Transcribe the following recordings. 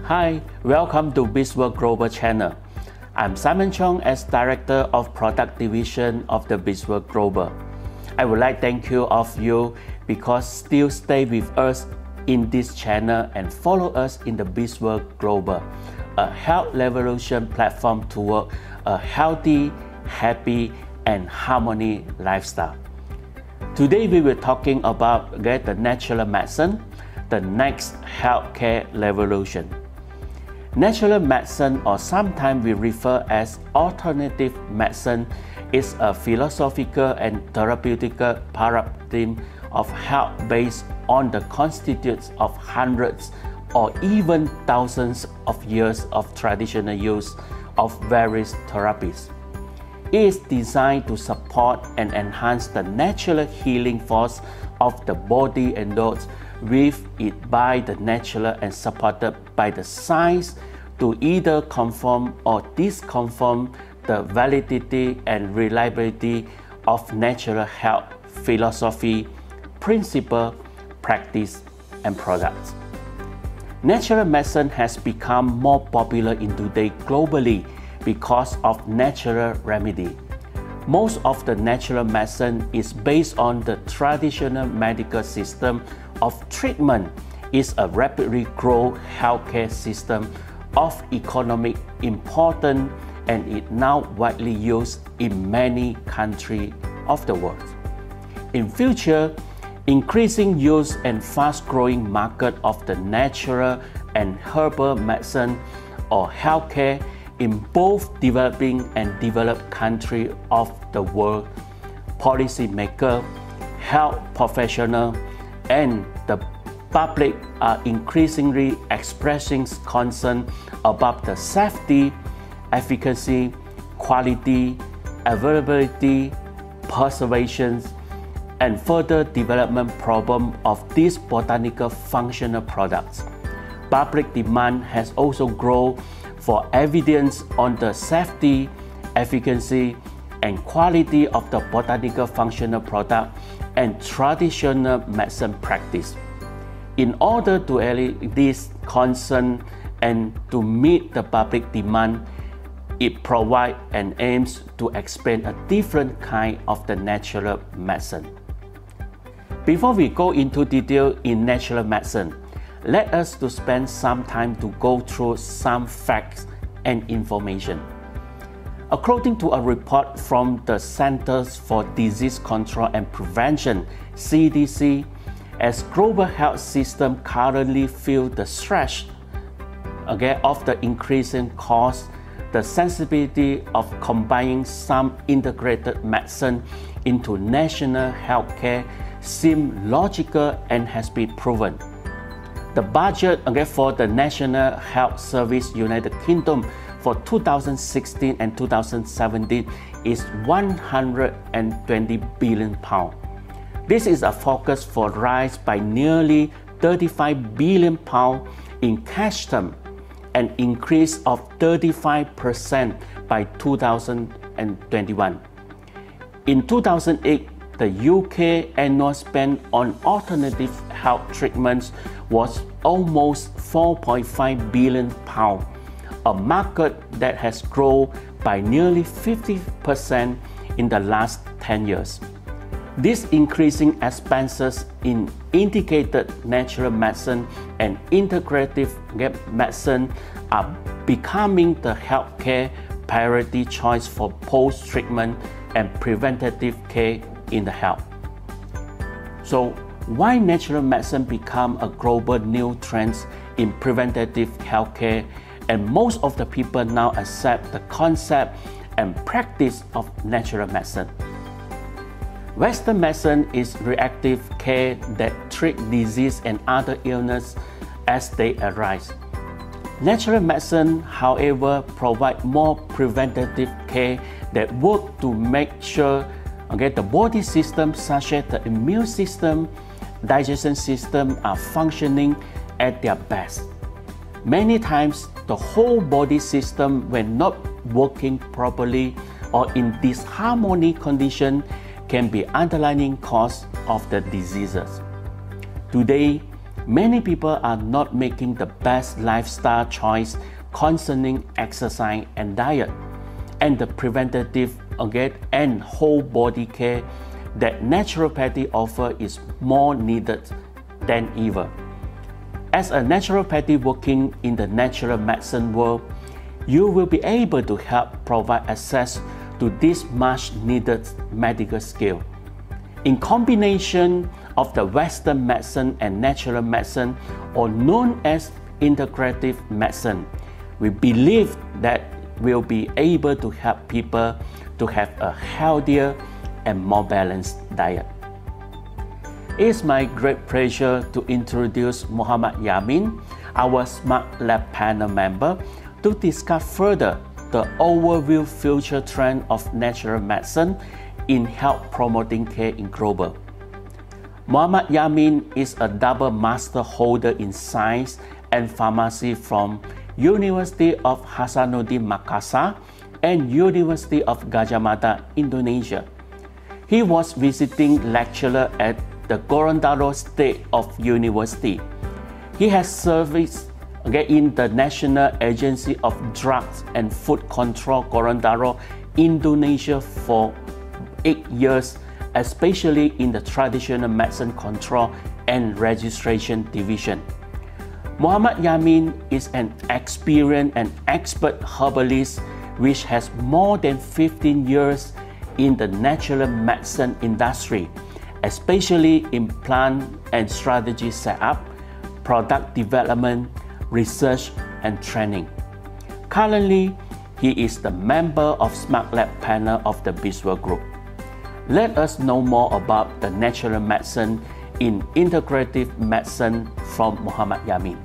Hi, welcome to BizWorld Global channel. I'm Simon Chong as Director of Product Division of the BizWorld Global. I would like to thank you of you because still stay with us in this channel and follow us in the BizWorld Global, a health revolution platform toward a healthy, happy, and harmony lifestyle. Today we will talking about the natural medicine, the next healthcare revolution. Natural medicine, or sometimes we refer as alternative medicine, is a philosophical and therapeutic paradigm of health based on the constituents of hundreds or even thousands of years of traditional use of various therapies. It is designed to support and enhance the natural healing force of the body endorsed with it by the natural and supported by the science to either confirm or disconfirm the validity and reliability of natural health philosophy, principle, practice, and products. Natural medicine has become more popular in today globally because of natural remedy. Most of the natural medicine is based on the traditional medical system of treatment. Is a rapidly growing healthcare system of economic importance and is now widely used in many countries of the world. In future, increasing use and fast-growing market of the natural and herbal medicine or healthcare in both developing and developed countries of the world, policymakers, health professionals, and the public are increasingly expressing concern about the safety, efficacy, quality, availability, preservation, and further development problem of these botanical functional products. Public demand has also grown for evidence on the safety, efficacy, and quality of the botanical functional product and traditional medicine practice. In order to allay this concern and to meet the public demand, it provides and aims to explain a different kind of the natural medicine. Before we go into detail in natural medicine, let us to spend some time to go through some facts and information. According to a report from the Centers for Disease Control and Prevention, CDC, as global health system currently feel the stress of the increasing cost, the sensibility of combining some integrated medicine into national healthcare seems logical and has been proven. The budget for the National Health Service United Kingdom for 2016 and 2017 is £120 billion. This is a focus for rise by nearly £35 billion in cash terms, an increase of 35% by 2021. In 2008, the UK annual spend on alternative health treatments was almost £4.5 billion, a market that has grown by nearly 50% in the last 10 years. These increasing expenses in indicated natural medicine and integrative medicine are becoming the healthcare priority choice for post-treatment and preventative care in the health. So, why natural medicine become a global new trend in preventative healthcare, and most of the people now accept the concept and practice of natural medicine? Western medicine is reactive care that treats disease and other illness as they arise. Natural medicine, however, provides more preventative care that work to make sure the body system such as the immune system, digestion system are functioning at their best. Many times, the whole body system, when not working properly or in disharmony condition, can be underlying cause of the diseases. Today, many people are not making the best lifestyle choice concerning exercise and diet, and the preventative and whole body care that naturopathy offers is more needed than ever. As a naturopathy working in the natural medicine world, you will be able to help provide access to this much needed medical skill. In combination of the Western medicine and natural medicine, or known as integrative medicine, we believe that we'll be able to help people to have a healthier and more balanced diet. It's my great pleasure to introduce Muhammad Yamin, our Smart Lab panel member, to discuss further the overview future trend of natural medicine in health promoting care in global. Muhammad Yamin is a double master holder in science and pharmacy from University of Hasanuddin Makassar and University of Gadjah Mada, Indonesia. He was visiting lecturer at the Gorontalo State of University. He has served in the National Agency of Drugs and Food Control Gorontalo, Indonesia for 8 years, especially in the Traditional Medicine Control and Registration Division. Muhammad Yamin is an experienced and expert herbalist which has more than 15 years in the natural medicine industry, especially in plant and strategy setup, product development, research, and training. Currently, he is the member of Smart Lab panel of the BizWorld Group. Let us know more about the natural medicine in integrative medicine from Muhammad Yamin.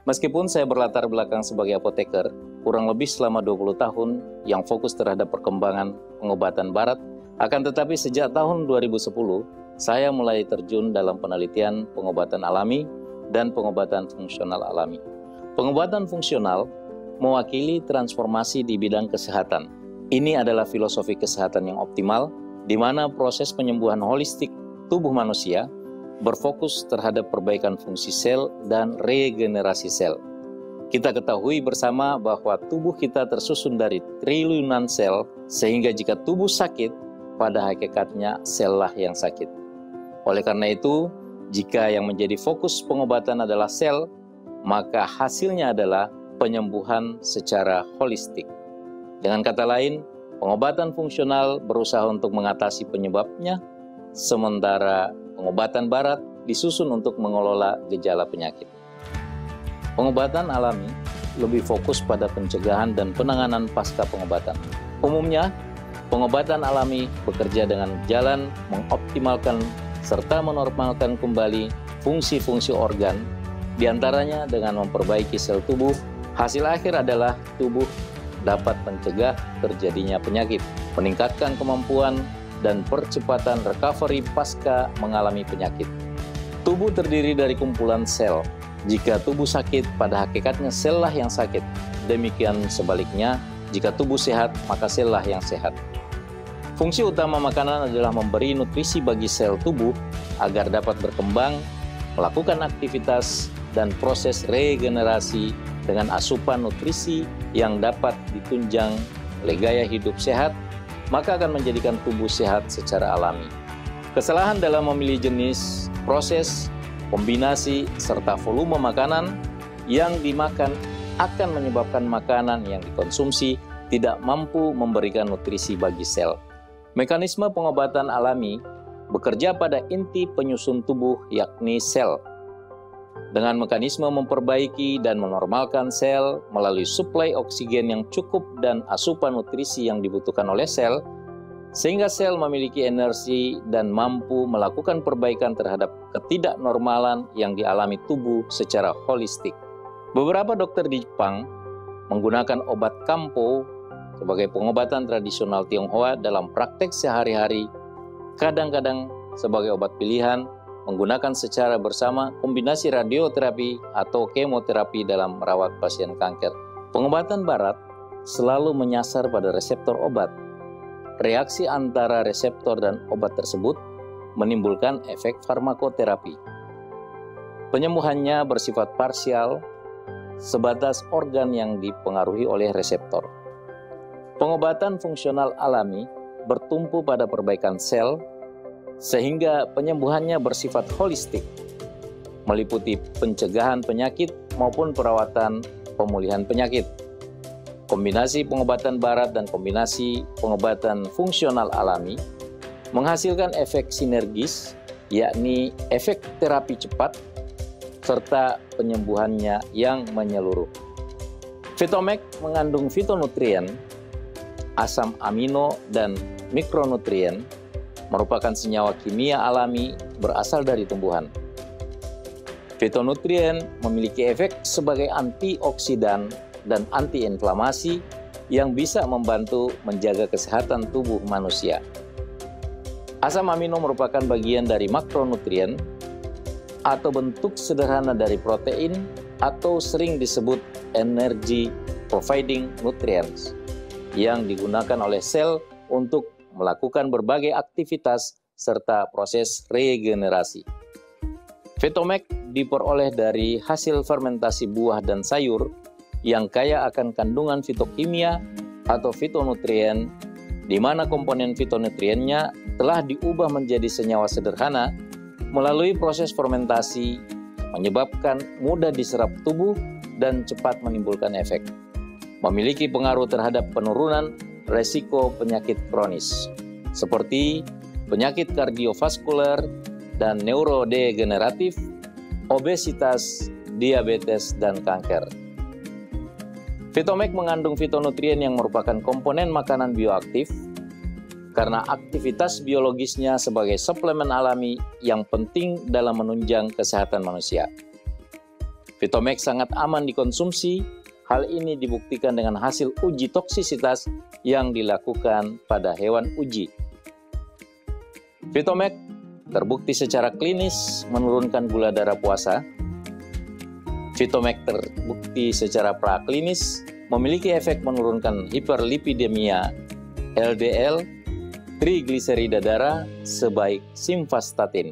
Meskipun saya berlatar belakang sebagai apoteker, kurang lebih selama 20 tahun yang fokus terhadap perkembangan pengobatan barat, akan tetapi sejak tahun 2010, saya mulai terjun dalam penelitian pengobatan alami dan pengobatan fungsional alami. Pengobatan fungsional mewakili transformasi di bidang kesehatan. Ini adalah filosofi kesehatan yang optimal, di mana proses penyembuhan holistik tubuh manusia berfokus terhadap perbaikan fungsi sel dan regenerasi sel. Kita ketahui bersama bahwa tubuh kita tersusun dari triliunan sel, sehingga jika tubuh sakit, pada hakikatnya sel lah yang sakit. Oleh karena itu, jika yang menjadi fokus pengobatan adalah sel, maka hasilnya adalah penyembuhan secara holistik. Dengan kata lain, pengobatan fungsional berusaha untuk mengatasi penyebabnya, sementara pengobatan barat disusun untuk mengelola gejala penyakit. Pengobatan alami lebih fokus pada pencegahan dan penanganan pasca pengobatan. Umumnya, pengobatan alami bekerja dengan jalan mengoptimalkan serta menormalkan kembali fungsi-fungsi organ, diantaranya dengan memperbaiki sel tubuh. Hasil akhir adalah tubuh dapat mencegah terjadinya penyakit, meningkatkan kemampuan dan percepatan recovery pasca mengalami penyakit. Tubuh terdiri dari kumpulan sel. Jika tubuh sakit, pada hakikatnya sel lah yang sakit. Demikian sebaliknya, jika tubuh sehat, maka sel lah yang sehat. Fungsi utama makanan adalah memberi nutrisi bagi sel tubuh agar dapat berkembang, melakukan aktivitas, dan proses regenerasi dengan asupan nutrisi yang dapat ditunjang oleh gaya hidup sehat, maka akan menjadikan tubuh sehat secara alami. Kesalahan dalam memilih jenis, proses, kombinasi, serta volume makanan yang dimakan akan menyebabkan makanan yang dikonsumsi tidak mampu memberikan nutrisi bagi sel. Mekanisme pengobatan alami bekerja pada inti penyusun tubuh, yakni sel. Dengan mekanisme memperbaiki dan menormalkan sel melalui suplai oksigen yang cukup dan asupan nutrisi yang dibutuhkan oleh sel, sehingga sel memiliki energi dan mampu melakukan perbaikan terhadap ketidaknormalan yang dialami tubuh secara holistik. Beberapa dokter di Jepang menggunakan obat kampo sebagai pengobatan tradisional Tionghoa dalam praktek sehari-hari, kadang-kadang sebagai obat pilihan, menggunakan secara bersama kombinasi radioterapi atau kemoterapi dalam merawat pasien kanker. Pengobatan barat selalu menyasar pada reseptor obat. Reaksi antara reseptor dan obat tersebut menimbulkan efek farmakoterapi. Penyembuhannya bersifat parsial, sebatas organ yang dipengaruhi oleh reseptor. Pengobatan fungsional alami bertumpu pada perbaikan sel, sehingga penyembuhannya bersifat holistik, meliputi pencegahan penyakit maupun perawatan pemulihan penyakit. Kombinasi pengobatan barat dan kombinasi pengobatan fungsional alami menghasilkan efek sinergis, yakni efek terapi cepat, serta penyembuhannya yang menyeluruh. Fitomek mengandung fitonutrien, asam amino, dan mikronutrien, merupakan senyawa kimia alami berasal dari tumbuhan. Fitonutrien memiliki efek sebagai antioksidan dan antiinflamasi yang bisa membantu menjaga kesehatan tubuh manusia. Asam amino merupakan bagian dari makronutrien atau bentuk sederhana dari protein atau sering disebut energy providing nutrients yang digunakan oleh sel untuk melakukan berbagai aktivitas serta proses regenerasi. Fitomek diperoleh dari hasil fermentasi buah dan sayur yang kaya akan kandungan fitokimia atau fitonutrien, di mana komponen fitonutriennya telah diubah menjadi senyawa sederhana melalui proses fermentasi, menyebabkan mudah diserap tubuh dan cepat menimbulkan efek. Memiliki pengaruh terhadap penurunan resiko penyakit kronis, seperti penyakit kardiovaskuler dan neurodegeneratif, obesitas, diabetes, dan kanker. Fitomek mengandung fitonutrien yang merupakan komponen makanan bioaktif, karena aktivitas biologisnya sebagai suplemen alami yang penting dalam menunjang kesehatan manusia. Fitomek sangat aman dikonsumsi, hal ini dibuktikan dengan hasil uji toksisitas yang dilakukan pada hewan uji. Fitomek terbukti secara klinis menurunkan gula darah puasa. Fitomek terbukti secara praklinis memiliki efek menurunkan hiperlipidemia, LDL, trigliserida darah sebaik simvastatin.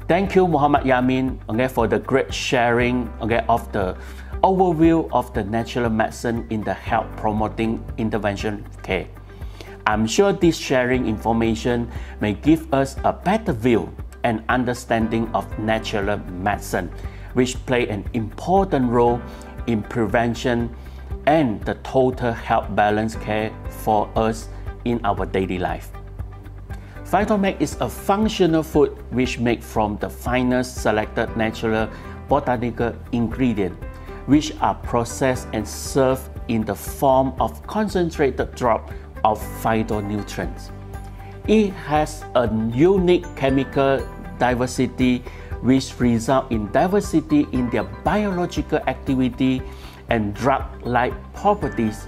Thank you, Muhammad Yamin, for the great sharing of the overview of the natural medicine in the health promoting intervention care. I'm sure this sharing information may give us a better view and understanding of natural medicine, which play an important role in prevention and the total health balance care for us in our daily life. Phytomag is a functional food which made from the finest selected natural botanical ingredients, which are processed and served in the form of concentrated drop of phytonutrients. It has a unique chemical diversity which result in diversity in their biological activity and drug-like properties,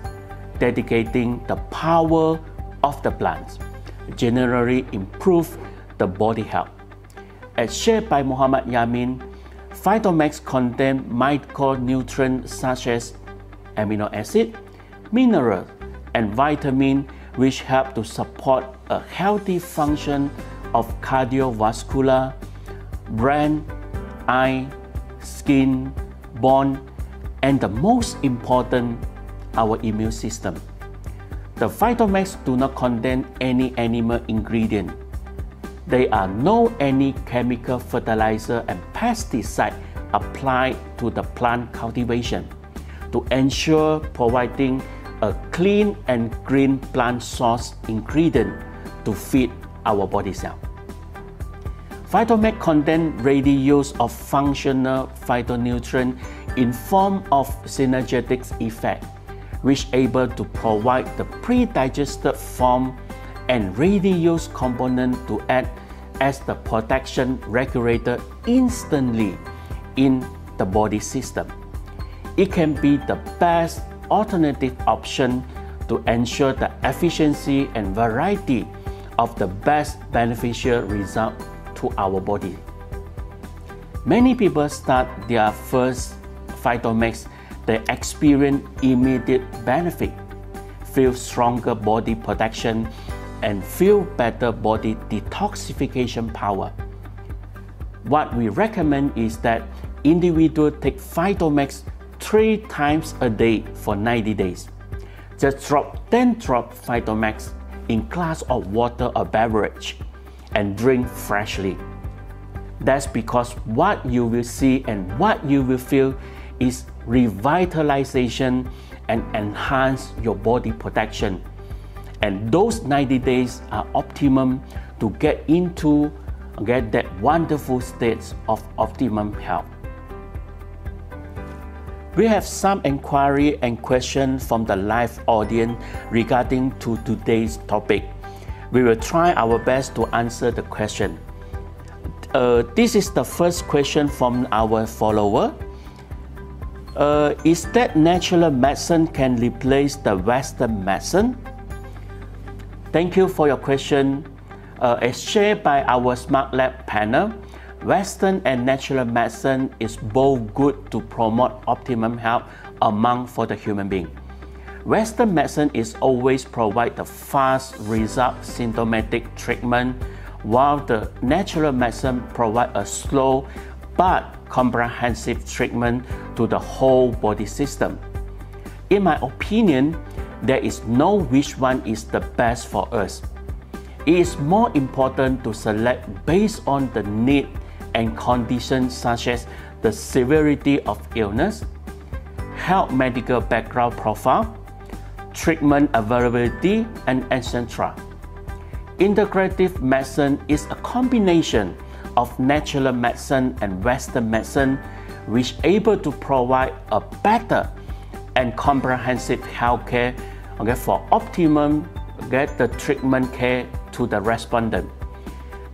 dedicating the power of the plants, generally improve the body health. As shared by Muhammad Yamin, Phytomag contain micronutrients such as amino acid, mineral, and vitamin which help to support a healthy function of cardiovascular, brain, eye, skin, bone, and the most important, our immune system. The Phytomags do not contain any animal ingredient. There are no any chemical fertilizer and pesticide applied to the plant cultivation to ensure providing a clean and green plant source ingredient to feed our body cell. Phytomag contain ready use of functional phytonutrient in form of synergetic effect, which able to provide the pre-digested form and ready use component to act as the protection regulator instantly in the body system. It can be the best alternative option to ensure the efficiency and variety of the best beneficial result to our body. Many people start their first Phytomags, they experience immediate benefit, feel stronger body protection, and feel better body detoxification power. What we recommend is that individuals take Phytomags 3 times a day for 90 days. Just drop 10 drops Phytomags in glass of water or beverage and drink freshly. That's because what you will see and what you will feel is revitalization and enhance your body protection. And those 90 days are optimum to get that wonderful state of optimum health. We have some inquiry and question from the live audience regarding to today's topic. We will try our best to answer the question. This is the first question from our follower. Is that natural medicine can replace the Western medicine? Thank you for your question. As shared by our Smart Lab panel, Western and natural medicine is both good to promote optimum health for the human being. Western medicine is always provide the fast result symptomatic treatment, while the natural medicine provide a slow but comprehensive treatment to the whole body system. In my opinion, there is no which one is the best for us. It is more important to select based on the need and conditions such as the severity of illness, health medical background profile, treatment availability, and etc. Integrative medicine is a combination of natural medicine and Western medicine which able to provide a better and comprehensive health care for optimum the treatment care to the respondent.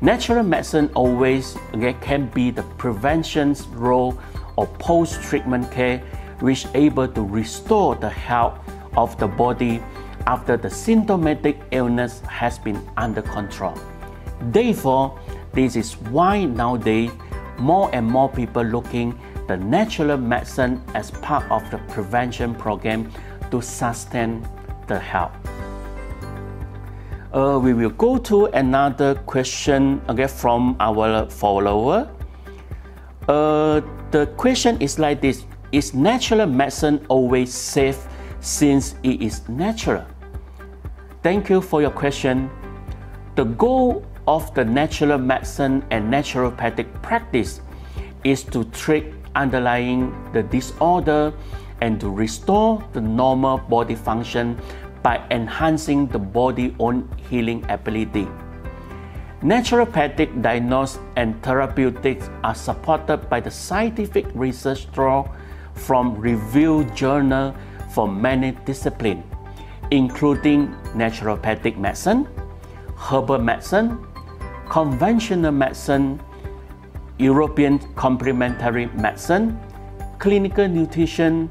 Natural medicine always can be the prevention role or post-treatment care which able to restore the health of the body after the symptomatic illness has been under control. Therefore, this is why nowadays more and more people looking the natural medicine as part of the prevention program to sustain the health. We will go to another question from our follower. The question is like this: Is natural medicine always safe since it is natural? Thank you for your question. The goal of the natural medicine and naturopathic practice is to treat underlying the disorder and to restore the normal body function by enhancing the body's own healing ability. Naturopathic diagnosis and therapeutics are supported by the scientific research drawn from reviewed journals from many disciplines, including naturopathic medicine, herbal medicine, conventional medicine, European complementary medicine, clinical nutrition,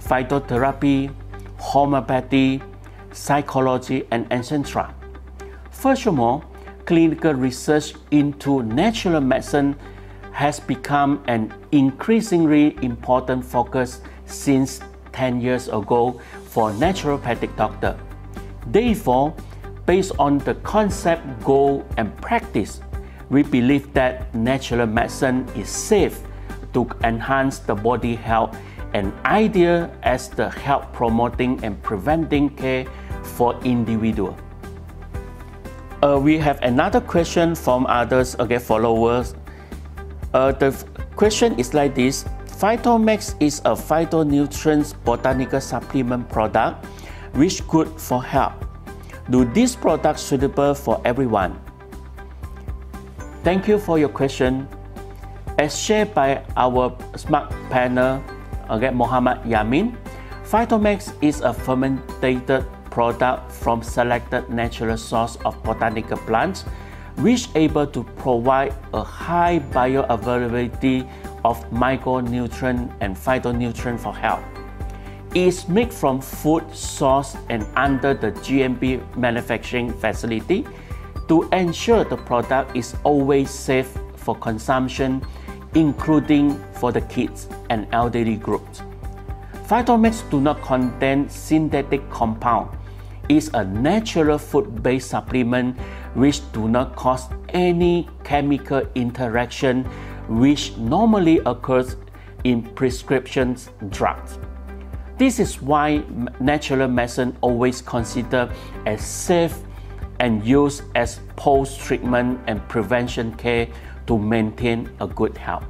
phytotherapy, homeopathy, psychology, and etc. Furthermore, clinical research into natural medicine has become an increasingly important focus since 10 years ago for naturopathic doctors. Therefore, based on the concept, goal, and practice, we believe that natural medicine is safe to enhance the body health and ideal as the health promoting and preventing care for individuals. We have another question from others, followers. The question is like this: Phytomax is a phytonutrients botanical supplement product which good for health. Do these products suitable for everyone? Thank you for your question. As shared by our smart panel, Muhammad Yamin, Phytomax is a fermented product from selected natural source of botanical plants, which able to provide a high bioavailability of micronutrient and phytonutrient for health. It is made from food source and under the GMP manufacturing facility to ensure the product is always safe for consumption, including for the kids and elderly groups. Phytomax do not contain synthetic compound. It is a natural food-based supplement which do not cause any chemical interaction which normally occurs in prescription drugs. This is why natural medicine always considered as safe and used as post-treatment and prevention care to maintain a good health.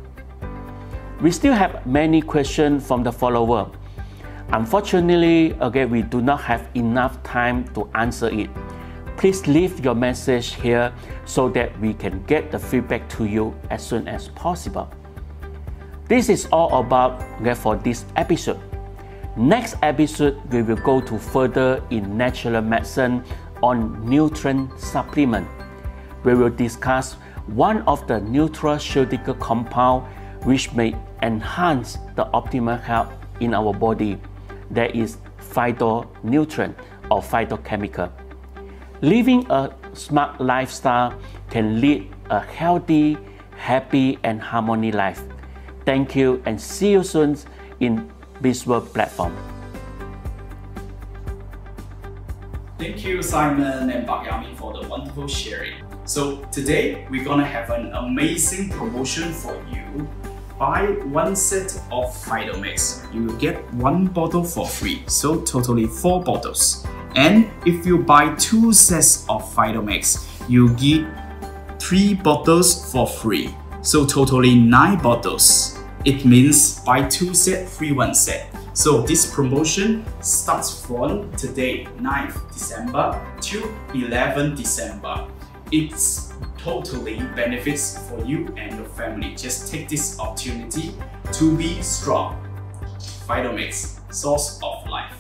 We still have many questions from the follower. Unfortunately, we do not have enough time to answer it. Please leave your message here so that we can get the feedback to you as soon as possible. This is all about for this episode. Next episode, we will go to further in natural medicine on nutrient supplement. We will discuss one of the nutraceutical compounds which may enhance the optimal health in our body. That is phytonutrient or phytochemical. Living a smart lifestyle can lead a healthy, happy, and harmony life. Thank you and see you soon in BizWorld platform. Thank you, Simon and Pak Yamin, for the wonderful sharing. So today we're gonna have an amazing promotion for you. Buy one set of Phytomax, you will get one bottle for free, so totally 4 bottles. And if you buy 2 sets of Phytomax, you get 3 bottles for free, so totally 9 bottles. It means buy 2 sets, free 1 set. So this promotion starts from today, 9th December to 11th December. It's totally benefits for you and your family. Just take this opportunity to be strong. Phytomax, source of life.